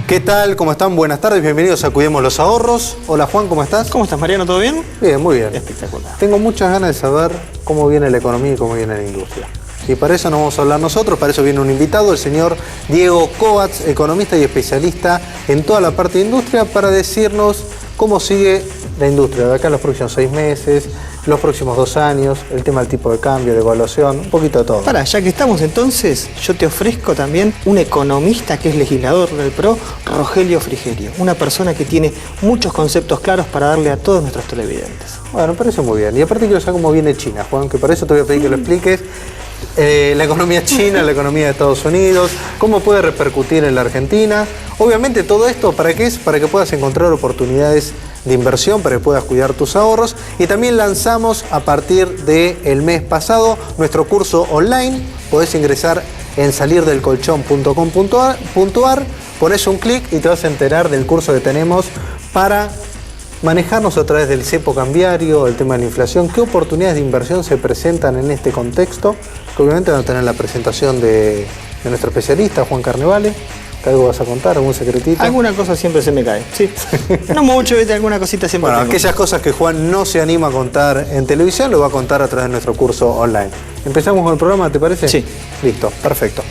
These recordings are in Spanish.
¿Qué tal? ¿Cómo están? Buenas tardes, bienvenidos a Cuidemos los Ahorros. Hola Juan, ¿cómo estás? ¿Cómo estás, Mariano? ¿Todo bien? Bien, muy bien. Espectacular. Tengo muchas ganas de saber cómo viene la economía y cómo viene la industria. Y para eso no vamos a hablar nosotros, para eso viene un invitado, el señor Diego Kovacs, economista y especialista en toda la parte de industria, para decirnos cómo sigue la industria de acá en los próximos 6 meses, los próximos 2 años, el tema del tipo de cambio, de evaluación, un poquito de todo. Para, ya que estamos entonces, yo te ofrezco también un economista que es legislador del PRO, Rogelio Frigerio, una persona que tiene muchos conceptos claros para darle a todos nuestros televidentes. Bueno, me parece muy bien. Y aparte quiero saber cómo viene China, Juan, que para eso te voy a pedir que lo expliques. La economía china, la economía de Estados Unidos, cómo puede repercutir en la Argentina. Obviamente todo esto, ¿para qué es? Para que puedas encontrar oportunidades de inversión, para que puedas cuidar tus ahorros. Y también lanzamos a partir del mes pasado nuestro curso online. Podés ingresar en salirdelcolchón.com.ar, pones un clic y te vas a enterar del curso que tenemos para manejarnos a través del cepo cambiario, el tema de la inflación, qué oportunidades de inversión se presentan en este contexto, que obviamente van a tener la presentación de nuestro especialista, Juan Carnevale. ¿Algo vas a contar? ¿Algún secretito? Alguna cosa siempre se me cae, sí. No mucho, ¿viste? Alguna cosita siempre. Bueno, tengo. Aquellas cosas que Juan no se anima a contar en televisión, lo va a contar a través de nuestro curso online. ¿Empezamos con el programa, te parece? Sí. Listo, perfecto.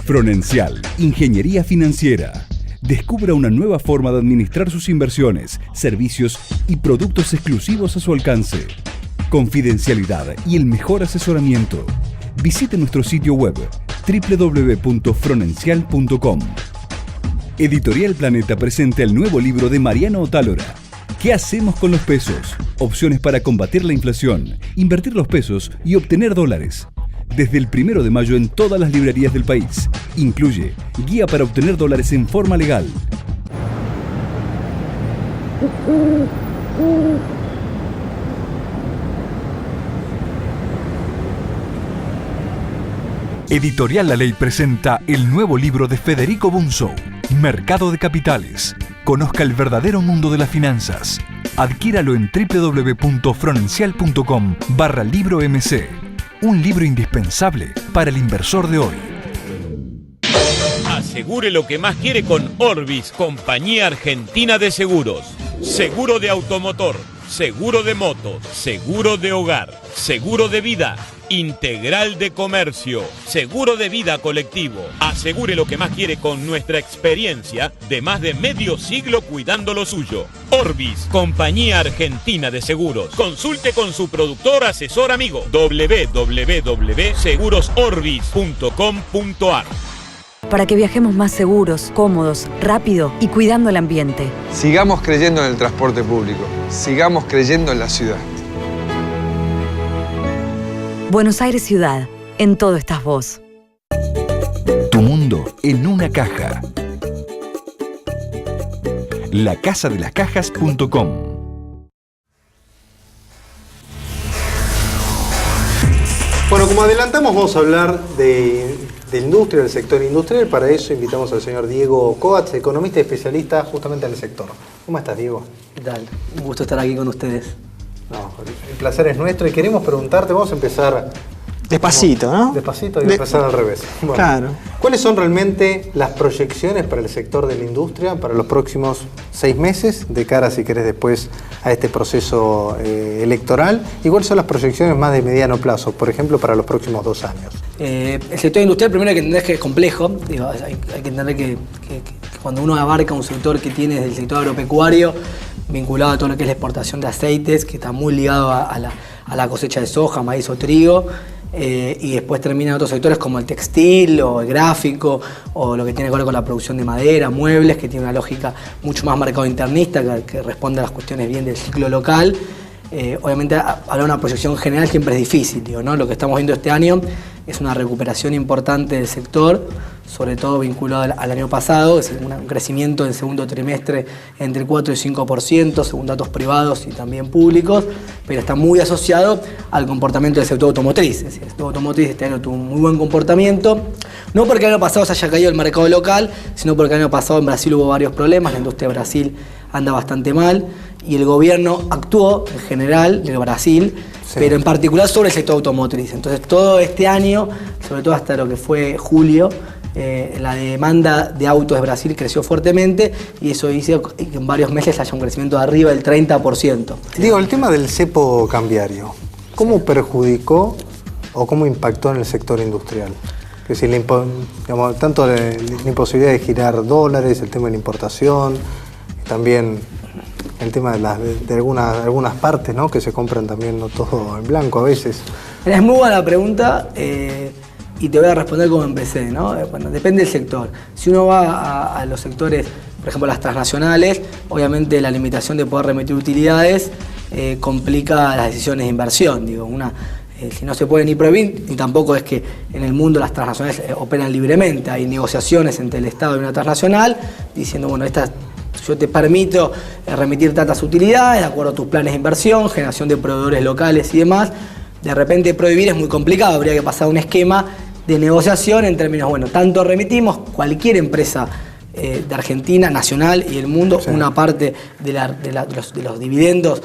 Fronencial, Ingeniería Financiera. Descubra una nueva forma de administrar sus inversiones, servicios y productos exclusivos a su alcance. Confidencialidad y el mejor asesoramiento. Visite nuestro sitio web www.fronencial.com. Editorial Planeta presenta el nuevo libro de Mariano Otálora. ¿Qué hacemos con los pesos? Opciones para combatir la inflación, invertir los pesos y obtener dólares. Desde el 1 de mayo en todas las librerías del país. Incluye guía para obtener dólares en forma legal. Editorial La Ley presenta el nuevo libro de Federico Bunzou, Mercado de Capitales. Conozca el verdadero mundo de las finanzas. Adquíralo en www.fronencial.com/libro-mc. Un libro indispensable para el inversor de hoy. Asegure lo que más quiere con Orbis, Compañía Argentina de Seguros. Seguro de automotor, seguro de moto, seguro de hogar, seguro de vida, integral de comercio, seguro de vida colectivo. Asegure lo que más quiere con nuestra experiencia de más de medio siglo cuidando lo suyo. Orbis, Compañía Argentina de Seguros. Consulte con su productor asesor amigo. www.segurosorbis.com.ar. Para que viajemos más seguros, cómodos, rápido y cuidando el ambiente. Sigamos creyendo en el transporte público. Sigamos creyendo en la ciudad. Buenos Aires Ciudad. En todo estás vos. Tu mundo en una caja. lacasadelascajas.com. Bueno, como adelantamos, vamos a hablar de industria, del sector industrial. Para eso invitamos al señor Diego Kovacs, economista y especialista justamente en el sector. ¿Cómo estás, Diego? ¿Qué tal? Un gusto estar aquí con ustedes. No, el placer es nuestro y queremos preguntarte, vamos a empezar Despacito, ¿no? despacito y empezar al revés. Bueno, Claro. ¿Cuáles son realmente las proyecciones para el sector de la industria para los próximos 6 meses, de cara, si querés, después a este proceso electoral? ¿Y cuáles son las proyecciones más de mediano plazo, por ejemplo, para los próximos 2 años? El sector industrial, primero hay que entender que es complejo. Digo, hay que entender que cuando uno abarca un sector que tiene desde el sector agropecuario, vinculado a todo lo que es la exportación de aceites, que está muy ligado a la cosecha de soja, maíz o trigo, y después termina en otros sectores como el textil o el gráfico o lo que tiene que ver con la producción de madera, muebles, que tiene una lógica mucho más mercado internista que responde a las cuestiones bien del ciclo local. Obviamente hablar de una proyección general siempre es difícil, digo, ¿no? Lo que estamos viendo este año es una recuperación importante del sector, sobre todo vinculado al año pasado, es un crecimiento en el segundo trimestre entre el 4 y 5%, según datos privados y también públicos, pero está muy asociado al comportamiento del sector automotriz. Es decir, el sector automotriz este año tuvo un muy buen comportamiento, no porque el año pasado se haya caído el mercado local, sino porque el año pasado en Brasil hubo varios problemas, la industria de Brasil anda bastante mal, y el gobierno actuó en general de Brasil, pero en particular sobre el sector automotriz. Entonces todo este año, sobre todo hasta lo que fue julio, la demanda de autos de Brasil creció fuertemente y eso hizo que en varios meses haya un crecimiento de arriba del 30%. Digo, el tema del cepo cambiario, ¿cómo perjudicó o cómo impactó en el sector industrial? Que si digamos, tanto la imposibilidad de girar dólares, el tema de la importación, también el tema de algunas partes, ¿no? Que se compran también no todo en blanco a veces. Es muy buena pregunta y te voy a responder como empecé, ¿no? Bueno, depende del sector. Si uno va a los sectores, por ejemplo las transnacionales, obviamente la limitación de poder remitir utilidades complica las decisiones de inversión. Digo, si no se puede ni prohibir, ni tampoco es que en el mundo las transnacionales operan libremente. Hay negociaciones entre el Estado y una transnacional diciendo, bueno, yo te permito remitir tantas utilidades de acuerdo a tus planes de inversión, generación de proveedores locales y demás. De repente prohibir es muy complicado, habría que pasar un esquema de negociación en términos, bueno, tanto remitimos, cualquier empresa de Argentina, nacional y el mundo, una parte de los dividendos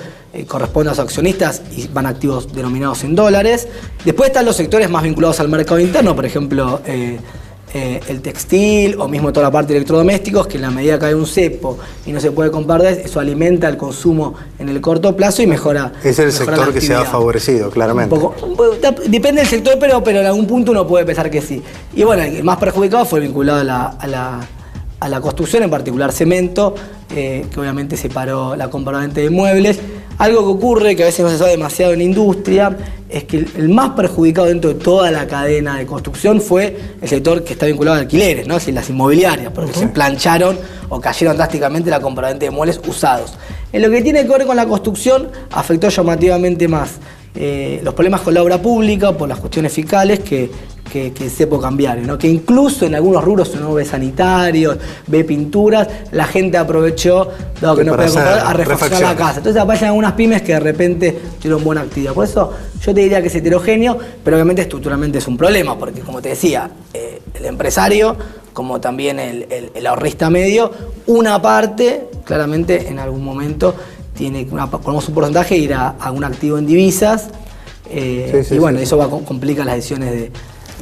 corresponde a los accionistas y van activos denominados en dólares. Después están los sectores más vinculados al mercado interno, por ejemplo, el textil o mismo toda la parte de electrodomésticos, que en la medida que hay un cepo y no se puede comprar, eso alimenta el consumo en el corto plazo y mejora. Es el sector que se ha favorecido, claramente. Depende del sector, pero en algún punto uno puede pensar que sí. Y bueno, el más perjudicado fue vinculado a la construcción, en particular cemento, que obviamente se paró la compra-venta de muebles. Algo que ocurre, que a veces no se sabe demasiado en la industria, es que el más perjudicado dentro de toda la cadena de construcción fue el sector que está vinculado a alquileres, ¿no? Es decir, las inmobiliarias, porque se plancharon o cayeron drásticamente la compra-venta de muebles usados. En lo que tiene que ver con la construcción, afectó llamativamente más los problemas con la obra pública por las cuestiones fiscales que el cepo cambiario, ¿no? Que incluso en algunos rubros uno ve sanitarios, ve pinturas, la gente aprovechó, dado que no puede comprar, a refaccionar la casa. Entonces aparecen algunas pymes que de repente tuvieron buena actividad. Por eso yo te diría que es heterogéneo, pero obviamente estructuralmente es un problema, porque como te decía, el empresario, como también el ahorrista medio, una parte, claramente en algún momento, tiene ponemos un porcentaje ir a un activo en divisas, y bueno, eso complica las decisiones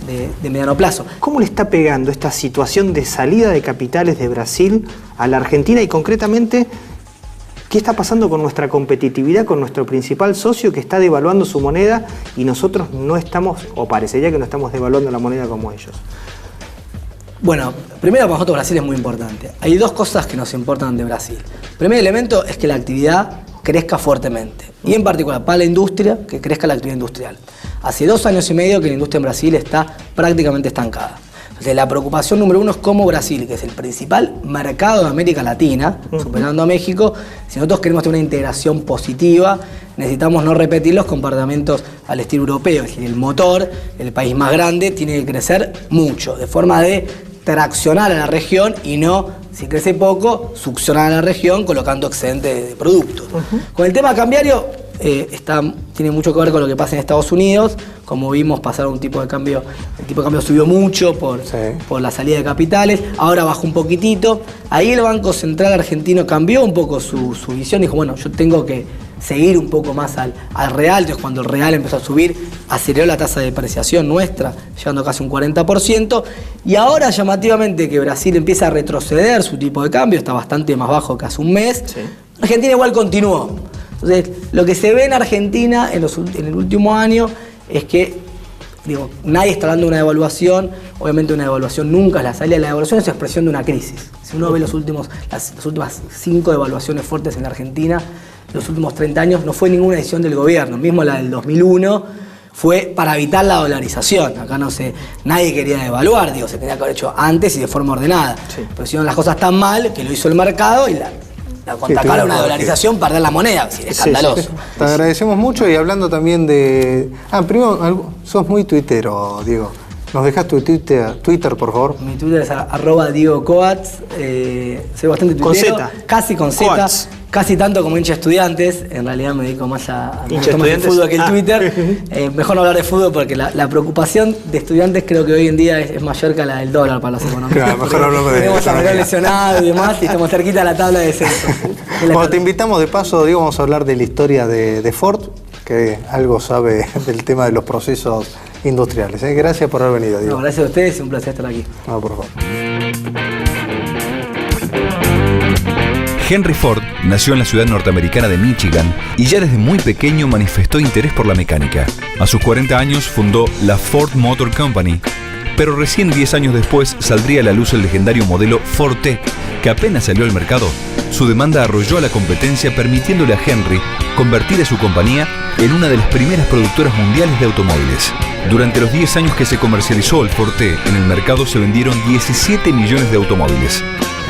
de mediano plazo. ¿Cómo le está pegando esta situación de salida de capitales de Brasil a la Argentina y concretamente qué está pasando con nuestra competitividad, con nuestro principal socio que está devaluando su moneda y nosotros no estamos, o parecería que no estamos devaluando la moneda como ellos? Bueno, primero para nosotros Brasil es muy importante. Hay dos cosas que nos importan de Brasil. El primer elemento es que la actividad crezca fuertemente y en particular para la industria, que crezca la actividad industrial. Hace 2 años y medio que la industria en Brasil está prácticamente estancada. Entonces la preocupación número uno es cómo Brasil, que es el principal mercado de América Latina, superando a México, si nosotros queremos tener una integración positiva, necesitamos no repetir los comportamientos al estilo europeo. Es decir, el motor, el país más grande, tiene que crecer mucho, de forma de traccionar a la región y no, si crece poco, succionar a la región colocando excedente de productos. Con el tema cambiario, tiene mucho que ver con lo que pasa en Estados Unidos. Como vimos, pasaron un tipo de cambio, el tipo de cambio subió mucho por la salida de capitales, ahora bajó un poquitito. Ahí el Banco Central argentino cambió un poco su visión, dijo, bueno, yo tengo que seguir un poco más al real. Entonces cuando el real empezó a subir, aceleró la tasa de depreciación nuestra, llegando casi un 40%, y ahora llamativamente que Brasil empieza a retroceder su tipo de cambio, está bastante más bajo que hace un mes. Argentina igual continuó. Entonces, lo que se ve en Argentina en el último año es que, nadie está hablando de una devaluación. Obviamente una devaluación nunca es la salida. La devaluación es expresión de una crisis. Si uno ve las últimas 5 devaluaciones fuertes en la Argentina, los últimos 30 años, no fue ninguna decisión del gobierno. Mismo la del 2001 fue para evitar la dolarización. Acá nadie quería devaluar, se tenía que haber hecho antes y de forma ordenada. Pero hicieron las cosas tan mal que lo hizo el mercado y cuando acaba una dolarización, perder la moneda, es escandaloso. Te agradecemos mucho y hablando también de... primero, sos muy tuitero, Diego. ¿Nos dejás tu Twitter, por favor? Mi Twitter es @DiegoCoats. Soy bastante tuitero. Con Z. Casi con Z. Coats. casi tanto como hincha de Estudiantes, en realidad me dedico más a ¿Hincha de más el Estudiantes? fútbol que el Twitter. Mejor no hablar de fútbol porque la preocupación de Estudiantes creo que hoy en día es mayor que la del dólar para los económicos. Claro, mejor hablamos de tenemos a economía. Real lesionado y demás y estamos cerquita de la tabla de descenso. Bueno, te invitamos de paso, Diego, vamos a hablar de la historia de Ford, que algo sabe del tema de los procesos industriales. Gracias por haber venido, Diego. No, gracias a ustedes, un placer estar aquí. No, por favor. Henry Ford nació en la ciudad norteamericana de Michigan y ya desde muy pequeño manifestó interés por la mecánica. A sus 40 años fundó la Ford Motor Company, pero recién 10 años después saldría a la luz el legendario modelo Ford T, que apenas salió al mercado, su demanda arrolló a la competencia, permitiéndole a Henry convertir a su compañía en una de las primeras productoras mundiales de automóviles. Durante los 10 años que se comercializó el Ford T, en el mercado se vendieron 17 millones de automóviles.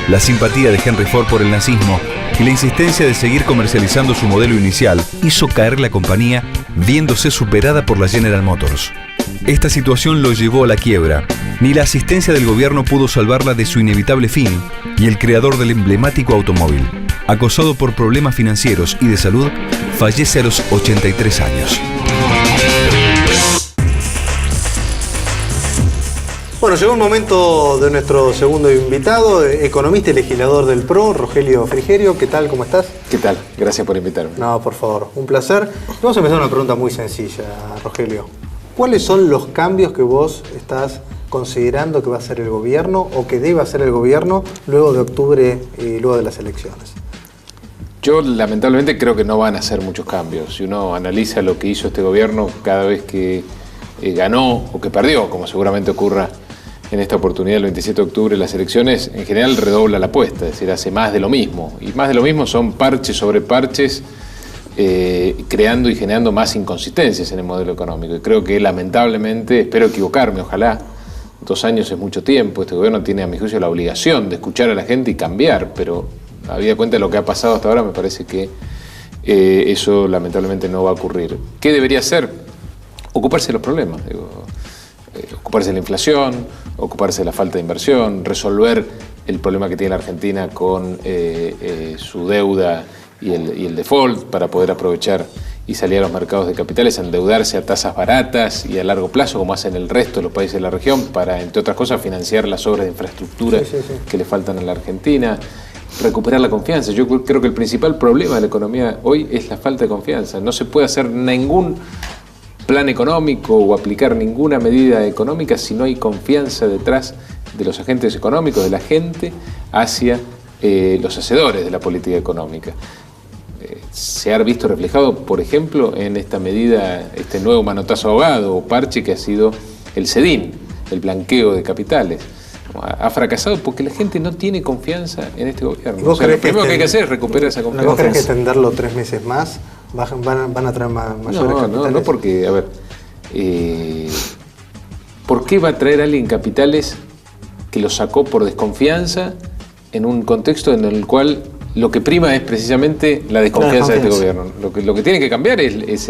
La simpatía de Henry Ford por el nazismo y la insistencia de seguir comercializando su modelo inicial hizo caer la compañía, viéndose superada por la General Motors. Esta situación lo llevó a la quiebra. Ni la asistencia del gobierno pudo salvarla de su inevitable fin, y el creador del emblemático automóvil, acosado por problemas financieros y de salud, fallece a los 83 años. Bueno, llegó el momento de nuestro segundo invitado, economista y legislador del PRO, Rogelio Frigerio. ¿Qué tal? ¿Cómo estás? ¿Qué tal? Gracias por invitarme. No, por favor, un placer. Vamos a empezar una pregunta muy sencilla, Rogelio. ¿Cuáles son los cambios que vos estás considerando que va a hacer el gobierno o que debe hacer el gobierno luego de octubre y luego de las elecciones? Yo lamentablemente creo que no van a hacer muchos cambios. Si uno analiza lo que hizo este gobierno cada vez que ganó o que perdió, como seguramente ocurra en esta oportunidad el 27 de octubre, las elecciones, en general redobla la apuesta, es decir, hace más de lo mismo. Y más de lo mismo son parches sobre parches, creando y generando más inconsistencias en el modelo económico. Y creo que lamentablemente, espero equivocarme, ojalá, 2 años es mucho tiempo, este gobierno tiene a mi juicio la obligación de escuchar a la gente y cambiar, pero habida cuenta de lo que ha pasado hasta ahora, me parece que eso lamentablemente no va a ocurrir. ¿Qué debería hacer? Ocuparse de los problemas, ocuparse de la inflación, ocuparse de la falta de inversión, resolver el problema que tiene la Argentina con su deuda y el default para poder aprovechar y salir a los mercados de capitales, endeudarse a tasas baratas y a largo plazo, como hacen el resto de los países de la región, para, entre otras cosas, financiar las obras de infraestructura que le faltan a la Argentina, recuperar la confianza. Yo creo que el principal problema de la economía hoy es la falta de confianza. No se puede hacer ningún plan económico o aplicar ninguna medida económica si no hay confianza detrás de los agentes económicos, de la gente, hacia los hacedores de la política económica. Se ha visto reflejado, por ejemplo, en esta medida, este nuevo manotazo ahogado o parche que ha sido el CEDIN, el blanqueo de capitales. Ha fracasado porque la gente no tiene confianza en este gobierno. O sea, lo primero que hay que hacer es recuperar esa confianza. ¿Vos crees que extenderlo 3 meses más van a traer mayores capitales? No, porque, a ver, ¿por qué va a traer a alguien capitales que lo sacó por desconfianza en un contexto en el cual lo que prima es precisamente la desconfianza de este gobierno? Lo que tiene que cambiar es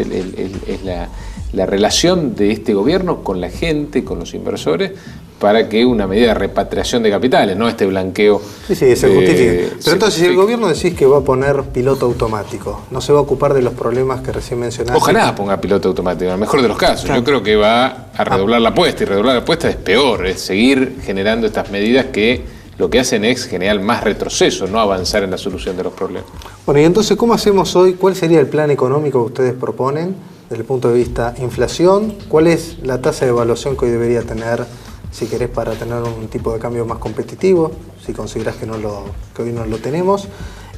la relación de este gobierno con la gente, con los inversores, para que una medida de repatriación de capitales, no este blanqueo. Sí, se justifique. Pero entonces, si el gobierno decís que va a poner piloto automático, ¿no se va a ocupar de los problemas que recién mencionaste? Ojalá ponga piloto automático, en el mejor de los casos. Claro. Yo creo que va a redoblar la apuesta, y redoblar la apuesta es peor, es seguir generando estas medidas que lo que hacen es generar más retroceso, no avanzar en la solución de los problemas. Bueno, y entonces, ¿cómo hacemos hoy? ¿Cuál sería el plan económico que ustedes proponen desde el punto de vista inflación? ¿Cuál es la tasa de evaluación que hoy debería tener, si querés, para tener un tipo de cambio más competitivo, si considerás que hoy no lo tenemos?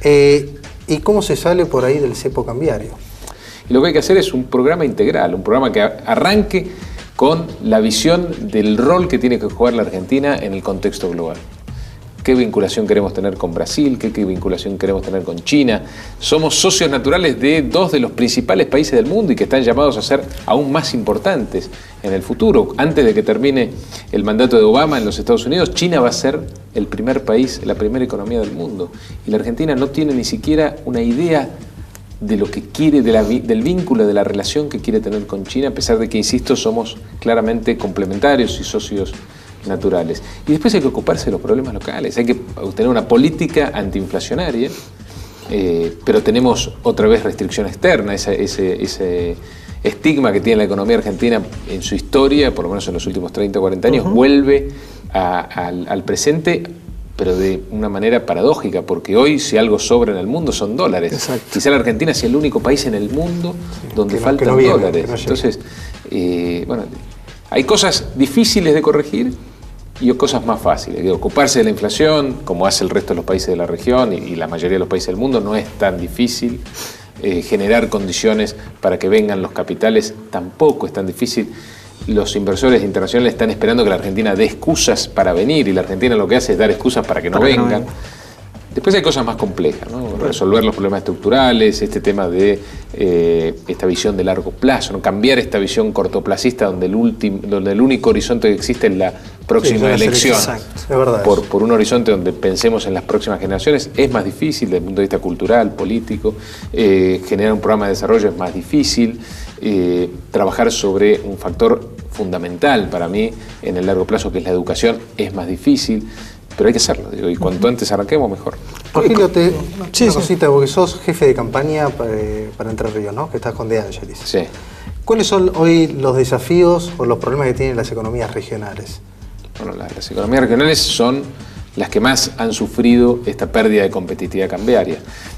¿Y cómo se sale por ahí del cepo cambiario? Y lo que hay que hacer es un programa integral, un programa que arranque con la visión del rol que tiene que jugar la Argentina en el contexto global. ¿Qué vinculación queremos tener con Brasil? ¿Qué vinculación queremos tener con China? Somos socios naturales de 2 de los principales países del mundo y que están llamados a ser aún más importantes en el futuro. Antes de que termine el mandato de Obama en los Estados Unidos, China va a ser el primer país, la primera economía del mundo. Y la Argentina no tiene ni siquiera una idea de lo que quiere, del vínculo, de la relación que quiere tener con China, a pesar de que, insisto, somos claramente complementarios y socios naturales. Y después hay que ocuparse de los problemas locales, hay que tener una política antiinflacionaria pero tenemos otra vez restricción externa, ese estigma que tiene la economía argentina en su historia, por lo menos en los últimos 30 o 40 años, vuelve al presente, pero de una manera paradójica, porque hoy si algo sobra en el mundo son dólares. Exacto. Quizá la Argentina sea el único país en el mundo donde faltan dólares. Entonces, bueno, hay cosas difíciles de corregir y cosas más fáciles. Ocuparse de la inflación, como hace el resto de los países de la región y la mayoría de los países del mundo, no es tan difícil. Generar condiciones para que vengan los capitales tampoco es tan difícil. Los inversores internacionales están esperando que la Argentina dé excusas para venir y la Argentina lo que hace es dar excusas para que no vengan. Después hay cosas más complejas, ¿no? Resolver los problemas estructurales, este tema de esta visión de largo plazo, ¿no? Cambiar esta visión cortoplacista donde el único horizonte que existe es la próxima elección. Es verdad. Por un horizonte donde pensemos en las próximas generaciones es más difícil desde el punto de vista cultural, político. Generar un programa de desarrollo es más difícil. Trabajar sobre un factor fundamental para mí en el largo plazo, que es la educación, es más difícil. Pero hay que hacerlo, digo, y cuanto antes arranquemos, mejor. Rogelio, una cosita, porque sos jefe de campaña para Entre Ríos, ¿no? Que estás con De Angelis. Sí. ¿Cuáles son hoy los desafíos o los problemas que tienen las economías regionales? Bueno, las economías regionales son las que más han sufrido esta pérdida de competitividad cambiaria.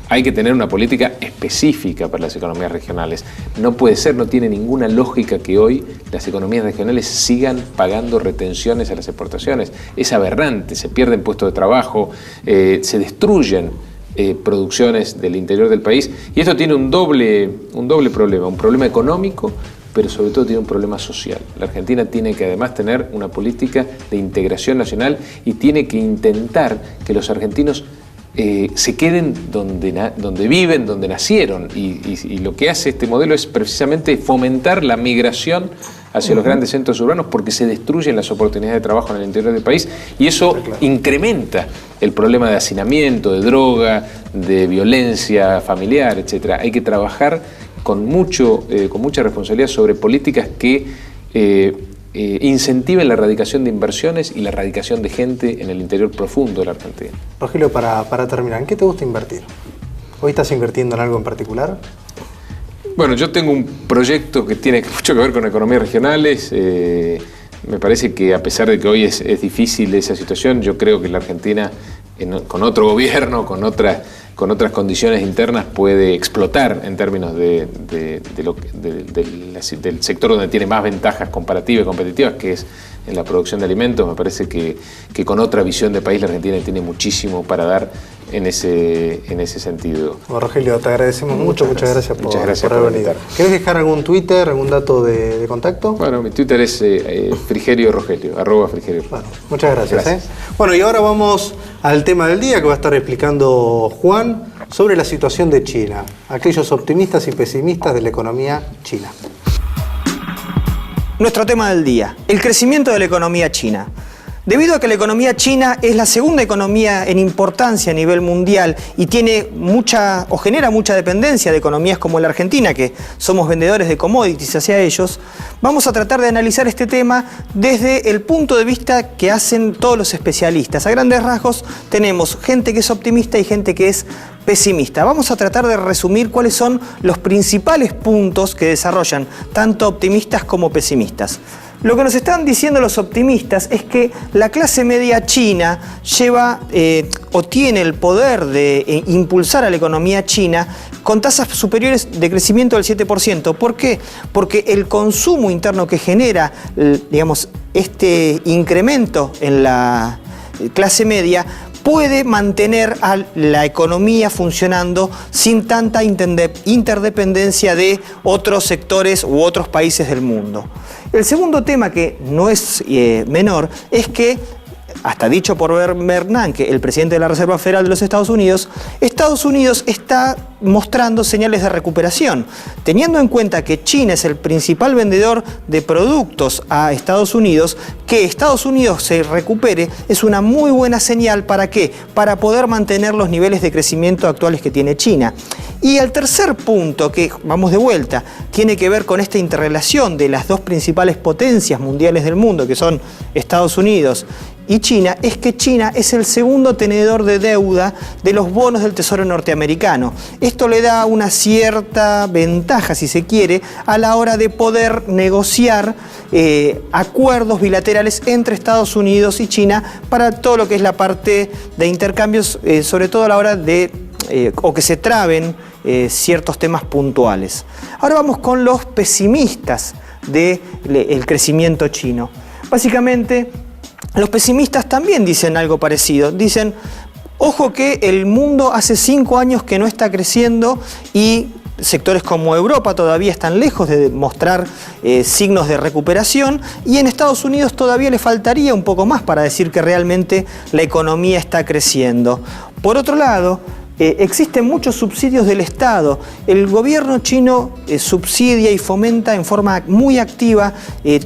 Hay que tener una política específica para las economías regionales. No puede ser, no tiene ninguna lógica que hoy las economías regionales sigan pagando retenciones a las exportaciones. Es aberrante, se pierden puestos de trabajo, se destruyen producciones del interior del país, y esto tiene un doble problema, un problema económico, pero sobre todo tiene un problema social. La Argentina tiene que además tener una política de integración nacional y tiene que intentar que los argentinos se queden donde viven, donde nacieron, y lo que hace este modelo es precisamente fomentar la migración hacia los grandes centros urbanos, porque se destruyen las oportunidades de trabajo en el interior del país, y eso incrementa el problema de hacinamiento, de droga, de violencia familiar, etc. Hay que trabajar con mucha responsabilidad sobre políticas que incentiven la erradicación de inversiones y la erradicación de gente en el interior profundo de la Argentina. Rogelio, para terminar, ¿en qué te gusta invertir? ¿Hoy estás invirtiendo en algo en particular? Bueno, yo tengo un proyecto que tiene mucho que ver con economías regionales. Me parece que a pesar de que hoy es difícil esa situación, yo creo que la Argentina, con otro gobierno, con otras condiciones internas, puede explotar en términos del sector donde tiene más ventajas comparativas y competitivas, que es en la producción de alimentos. Me parece que con otra visión de país la Argentina tiene muchísimo para dar en ese sentido. Bueno, Rogelio, te agradecemos muchas gracias por haber venido. ¿Querés dejar algún Twitter, algún dato de contacto? Bueno, mi Twitter es Frigerio Rogelio, @Frigerio. Bueno, muchas gracias. Bueno, y ahora vamos al tema del día que va a estar explicando Juan sobre la situación de China, aquellos optimistas y pesimistas de la economía china. Nuestro tema del día, el crecimiento de la economía china. Debido a que la economía china es la segunda economía en importancia a nivel mundial y tiene genera mucha dependencia de economías como la Argentina, que somos vendedores de commodities hacia ellos, vamos a tratar de analizar este tema desde el punto de vista que hacen todos los especialistas. A grandes rasgos tenemos gente que es optimista y gente que es pesimista. Vamos a tratar de resumir cuáles son los principales puntos que desarrollan tanto optimistas como pesimistas. Lo que nos están diciendo los optimistas es que la clase media china tiene el poder de impulsar a la economía china con tasas superiores de crecimiento del 7%. ¿Por qué? Porque el consumo interno que genera, este incremento en la clase media puede mantener a la economía funcionando sin tanta interdependencia de otros sectores u otros países del mundo. El segundo tema, que no es menor, es que, hasta dicho por Bernanke, el presidente de la Reserva Federal de los Estados Unidos está mostrando señales de recuperación. Teniendo en cuenta que China es el principal vendedor de productos a Estados Unidos, que Estados Unidos se recupere es una muy buena señal. ¿Para qué? Para poder mantener los niveles de crecimiento actuales que tiene China. Y el tercer punto, que vamos de vuelta, tiene que ver con esta interrelación de las dos principales potencias mundiales del mundo, que son Estados Unidos y China es que China es el segundo tenedor de deuda de los bonos del Tesoro norteamericano. Esto le da una cierta ventaja, si se quiere, a la hora de poder negociar acuerdos bilaterales entre Estados Unidos y China para todo lo que es la parte de intercambios, sobre todo a la hora de o que se traben ciertos temas puntuales. Ahora vamos con los pesimistas del crecimiento chino. Básicamente, los pesimistas también dicen algo parecido. Dicen, ojo que el mundo hace 5 años que no está creciendo y sectores como Europa todavía están lejos de mostrar signos de recuperación, y en Estados Unidos todavía le faltaría un poco más para decir que realmente la economía está creciendo. Por otro lado, existen muchos subsidios del Estado. El gobierno chino subsidia y fomenta en forma muy activa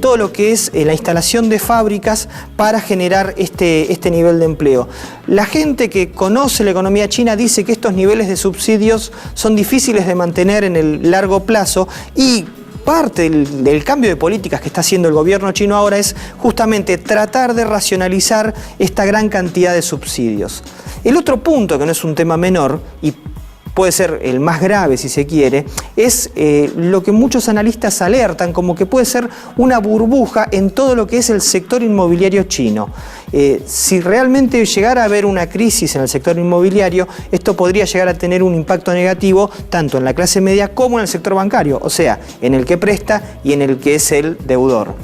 todo lo que es la instalación de fábricas para generar este nivel de empleo. La gente que conoce la economía china dice que estos niveles de subsidios son difíciles de mantener en el largo plazo, y parte del cambio de políticas que está haciendo el gobierno chino ahora es justamente tratar de racionalizar esta gran cantidad de subsidios. El otro punto, que no es un tema menor y puede ser el más grave si se quiere, es lo que muchos analistas alertan como que puede ser una burbuja en todo lo que es el sector inmobiliario chino. Si realmente llegara a haber una crisis en el sector inmobiliario, esto podría llegar a tener un impacto negativo tanto en la clase media como en el sector bancario, o sea, en el que presta y en el que es el deudor.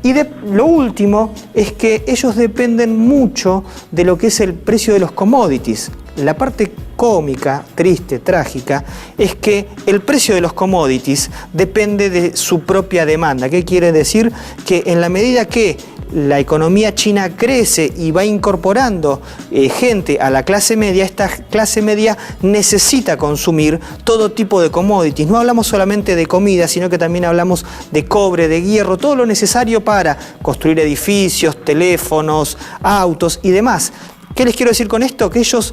Y lo último es que ellos dependen mucho de lo que es el precio de los commodities. La parte cómica, triste, trágica, es que el precio de los commodities depende de su propia demanda. ¿Qué quiere decir? Que en la medida que la economía china crece y va incorporando gente a la clase media, esta clase media necesita consumir todo tipo de commodities. No hablamos solamente de comida, sino que también hablamos de cobre, de hierro, todo lo necesario para construir edificios, teléfonos, autos y demás. ¿Qué les quiero decir con esto? Que ellos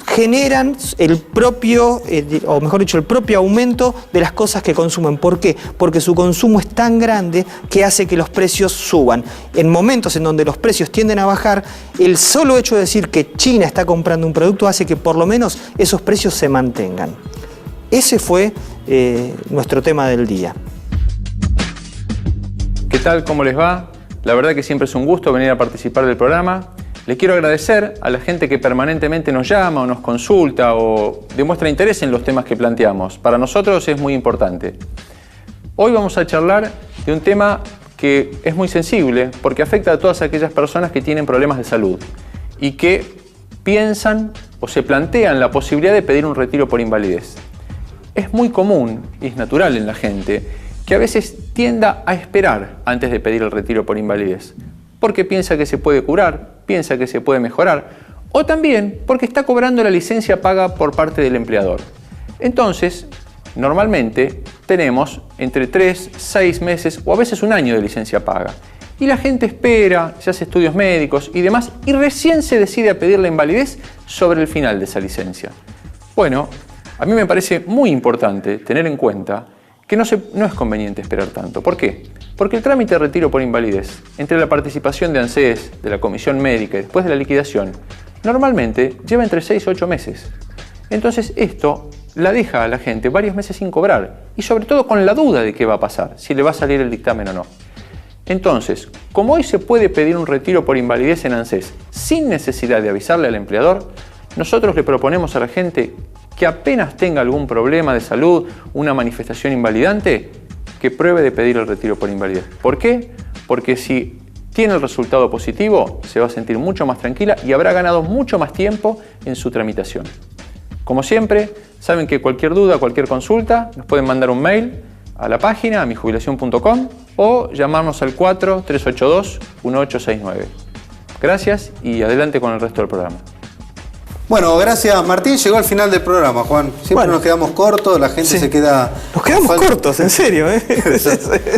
generan el propio, o mejor dicho, el propio aumento de las cosas que consumen. ¿Por qué? Porque su consumo es tan grande que hace que los precios suban. En momentos en donde los precios tienden a bajar, el solo hecho de decir que China está comprando un producto hace que por lo menos esos precios se mantengan. Ese fue nuestro tema del día. ¿Qué tal? ¿Cómo les va? La verdad que siempre es un gusto venir a participar del programa. Les quiero agradecer a la gente que permanentemente nos llama o nos consulta o demuestra interés en los temas que planteamos. Para nosotros es muy importante. Hoy vamos a charlar de un tema que es muy sensible porque afecta a todas aquellas personas que tienen problemas de salud y que piensan o se plantean la posibilidad de pedir un retiro por invalidez. Es muy común y es natural en la gente que a veces tienda a esperar antes de pedir el retiro por invalidez, porque piensa que se puede curar, piensa que se puede mejorar, o también porque está cobrando la licencia paga por parte del empleador. Entonces, normalmente tenemos entre 3, 6 meses o a veces un año de licencia paga. Y la gente espera, se hace estudios médicos y demás, y recién se decide a pedir la invalidez sobre el final de esa licencia. Bueno, a mí me parece muy importante tener en cuenta que no es conveniente esperar tanto. ¿Por qué? Porque el trámite de retiro por invalidez, entre la participación de ANSES, de la comisión médica y después de la liquidación, normalmente lleva entre 6 y 8 meses. Entonces esto la deja a la gente varios meses sin cobrar y sobre todo con la duda de qué va a pasar, si le va a salir el dictamen o no. Entonces, como hoy se puede pedir un retiro por invalidez en ANSES sin necesidad de avisarle al empleador, nosotros le proponemos a la gente que apenas tenga algún problema de salud, una manifestación invalidante, que pruebe de pedir el retiro por invalidez. ¿Por qué? Porque si tiene el resultado positivo, se va a sentir mucho más tranquila y habrá ganado mucho más tiempo en su tramitación. Como siempre, saben que cualquier duda, cualquier consulta, nos pueden mandar un mail a la página, a mijubilacion.com, o llamarnos al 4-382-1869. Gracias y adelante con el resto del programa. Bueno, gracias Martín. Llegó al final del programa, Juan. Siempre nos quedamos cortos, la gente se queda... Nos quedamos cortos, en serio.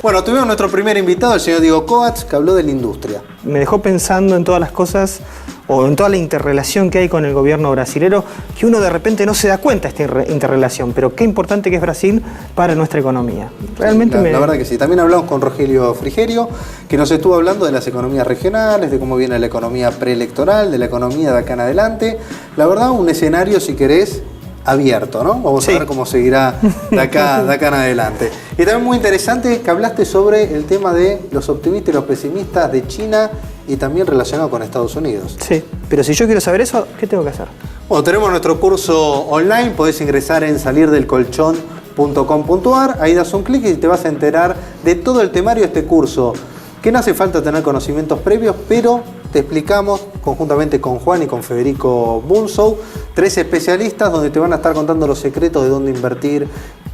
Bueno, tuvimos nuestro primer invitado, el señor Diego Coats, que habló de la industria. me dejó pensando en todas las cosas o en toda la interrelación que hay con el gobierno brasilero, que uno de repente no se da cuenta de esta interrelación, pero qué importante que es Brasil para nuestra economía. Realmente la verdad que sí. También hablamos con Rogelio Frigerio, que nos estuvo hablando de las economías regionales, de cómo viene la economía preelectoral, de la economía de acá en adelante. La verdad, un escenario, si querés, abierto, ¿no? Vamos a ver cómo seguirá de acá en adelante. Y también muy interesante que hablaste sobre el tema de los optimistas y los pesimistas de China y también relacionado con Estados Unidos. Sí, pero si yo quiero saber eso, ¿qué tengo que hacer? Bueno, tenemos nuestro curso online, podés ingresar en salirdelcolchón.com.ar, ahí das un clic y te vas a enterar de todo el temario de este curso, que no hace falta tener conocimientos previos, pero te explicamos conjuntamente con Juan y con Federico Bunsow, 3 especialistas donde te van a estar contando los secretos de dónde invertir,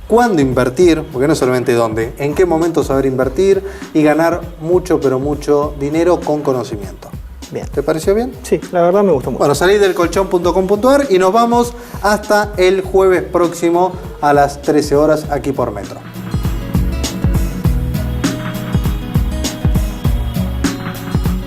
cuándo invertir, porque no solamente dónde, en qué momento saber invertir y ganar mucho, pero mucho dinero con conocimiento. Bien. ¿Te pareció bien? Sí, la verdad me gustó mucho. Bueno, salid del colchón.com.ar y nos vamos hasta el jueves próximo a las 13 horas aquí por Metro.